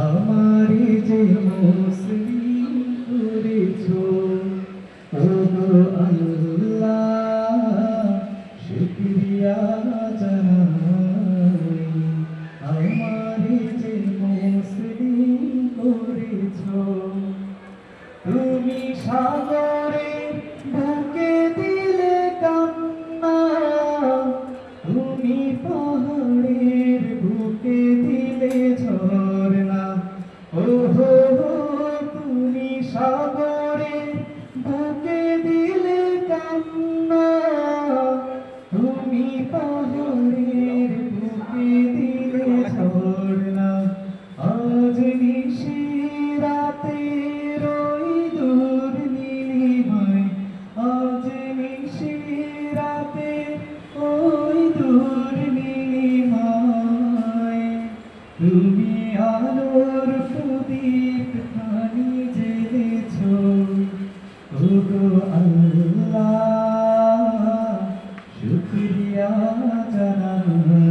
আমারে যে মুসলিম করেছো ওগো আল্লাহ, শুকরিয়া জানাই। আমারে যে মুসলিম করেছো, তুমি সাগরের বুকে দিলে কান্না, তুমি পাহাড়ের বুকে দিলে ঝরনা। ওহো, তুমি সাগরের বুকে দিলে কান্না, তুমি পাহাড়ের বুকে দিলে ঝরনা। আজ নিশি রাতে রই দূর নীলিমায়, আজ নিশি রাতে ওই দূর নীলিমায়, তুমি আলোর প্রদীপ খানি জ্বেলেছো ওগো আল্লাহ, শুকরিয়া জানাই।